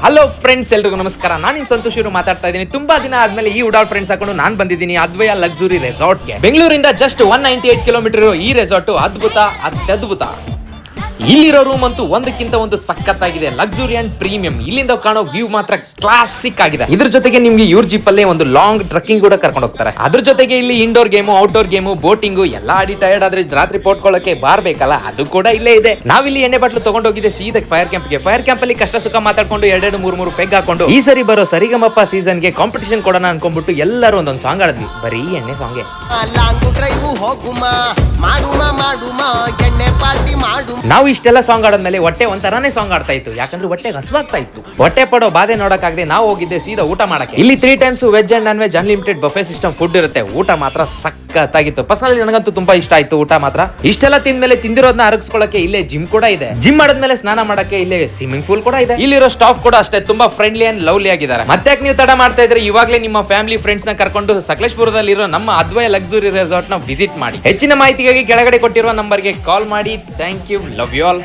Hello friends, ಎಲ್ರಿಗೂ ನಮಸ್ಕಾರ. ನಾನು ನಿಮ್ ಸಂತೋಷ್ ಇವರು ಮಾತಾಡ್ತಾ ಇದ್ದೀನಿ. ತುಂಬಾ ದಿನ ಆದ್ಮೇಲೆ ಈ ಉಡಾಳ್ ಫ್ರೆಂಡ್ಸ್ ಹಾಕೊಂಡು ನಾನು ಬಂದಿದ್ದೀನಿ ಅದ್ವಯ ಲಕ್ಸುರಿ ರೆಸಾರ್ಟ್ಗೆ. ಬೆಂಗಳೂರಿಂದ ಜಸ್ಟ್ 198 ಕಿಲೋಮೀಟರ್ ಈ ರೆಸಾರ್ಟ್ ಅದ್ಭುತ, ಅತ್ಯದ್ಭುತ. ಇಲ್ಲಿರೋ ರೂಮ್ ಅಂತೂ ಒಂದಕ್ಕಿಂತ ಒಂದು ಸಖತ್ತಾಗಿದೆ. Luxury and premium. ಇಲ್ಲಿಂದ ಕಾಣೋ ವ್ಯೂ ಮಾತ್ರ ಕ್ಲಾಸಿಕ್ ಆಗಿದೆ. ಇದ್ರ ಜೊತೆಗೆ ನಿಮ್ಗೆ ಇವ್ರ ಜೀಪ್ ಅಲ್ಲೇ ಒಂದು ಲಾಂಗ್ ಟ್ರಕ್ಕಿಂಗ್ ಕೂಡ ಕರ್ಕೊಂಡು ಹೋಗ್ತಾರೆ. ಅದ್ರ ಜೊತೆಗೆ ಇಲ್ಲಿ indoor game, outdoor game, boating ಎಲ್ಲ ಆಡಿ ಟಯರ್ಡ್ ಆದ್ರೆ ರಾತ್ರಿ ಪೋಟ್ಕೊಳ್ಳೋಕೆ ಬಾರ್ ಬೇಕಲ್ಲ, ಅದು ಕೂಡ ಇಲ್ಲೇ ಇದೆ. ನಾವಿಲ್ಲಿ ಎಣ್ಣೆ ಬಾಟ್ಲು ತಗೊಂಡು ಹೋಗಿದ್ದೆ ಸೀದಾ ಫೈರ್ ಕ್ಯಾಂಪ್ಗೆ. ಫೈರ್ ಕ್ಯಾಂಪ್ ಅಲ್ಲಿ ಕಷ್ಟ ಸುಖ ಮಾತಾಡ್ಕೊಂಡು 2-3 ಪೆಗ್ ಹಾಕೊಂಡು ಈ ಸರಿ ಬರೋ ಸರಿಗಮಪ್ಪ ಸೀಸನ್ಗೆ ಕಾಂಪಿಟೇಷನ್ ಕೊಡೋಣ ಅನ್ಕೊಂಡ್ಬಿಟ್ಟು ಎಲ್ಲರೂ ಒಂದೊಂದು ಸಾಂಗ್ ಆಡಿದ್ವಿ. ಬರೀ ಎಣ್ಣೆ ಸಾಂಗ್ಗೆ. ನಾವು ಇಷ್ಟೆಲ್ಲ ಸಾಂಗ್ ಆಡೋದ್ಮೇಲೆ ಹೊಟ್ಟೆ ಒಂಥರಾನೇ ಸಾಂಗ್ ಆಡ್ತಾ ಇತ್ತು. ಯಾಕಂದ್ರೆ ಹೊಟ್ಟೆಗೆ ಹಸುವಾಗ್ತಾ ಇತ್ತು. ಹೊಟ್ಟೆ ಪಡೋ ಬಾಧೆ ನೋಡಕ್ಕಾಗದೆ ನಾವು ಹೋಗಿದ್ದೆ ಸೀದಾ ಊಟ ಮಾಡಕ್ಕೆ. ಇಲ್ಲಿ 3 times veg and non veg unlimited buffet system food ಇರುತ್ತೆ. ಊಟ ಮಾತ್ರ ಸಖತ್ತಾಗಿತ್ತು. ಪರ್ಸನಲಿ ನನಗಂತೂ ತುಂಬಾ ಇಷ್ಟ ಆಯ್ತು ಊಟ ಮಾತ್ರ. ಇಷ್ಟೆಲ್ಲ ತಿಂದ್ಮೇಲೆ ತಿಂದಿರೋದನ್ನ ಅರಗಿಸ್ಕೊಳ್ಳಕ್ಕೆ ಇಲ್ಲೇ ಜಿಮ್ ಕೂಡ ಇದೆ. ಜಿಮ್ ಮಾಡಿದ್ಮೇಲೆ ಸ್ನಾನ ಮಾಡಕ್ಕೆ ಇಲ್ಲೇ ಸ್ವಿಮ್ಮಿಂಗ್ ಪೂಲ್ ಕೂಡ ಇದೆ. ಇಲ್ಲಿರೋ ಸ್ಟಾಫ್ ಕೂಡ ಅಷ್ಟೇ ತುಂಬಾ ಫ್ರೆಂಡ್ಲಿ ಅಂಡ್ ಲವ್ಲಿ ಆಗಿದ್ದಾರೆ. ಮತ್ತೆ ನೀವು ತಡ ಮಾಡ್ತಾ ಇದ್ರೆ ಇವಾಗಲೇ ನಿಮ್ಮ ಫ್ಯಾಮಿಲಿ ಫ್ರೆಂಡ್ಸ್ ನ ಕರ್ಕೊಂಡು ಸಕಲೇಶಪುರದಲ್ಲಿರೋ ನಮ್ಮ ಅದ್ವಯ ಲಕ್ಸುರಿ ರೆಸಾರ್ಟ್ ನ ವಿಸಿಟ್ ಮಾಡಿ. ಹೆಚ್ಚಿನ ಮಾಹಿತಿಗಾಗಿ ಕೆಳಗಡೆ ಕೊಟ್ಟಿರುವ ನಂಬರ್ಗೆ ಕಾಲ್ ಮಾಡಿ. Thank you, love you all.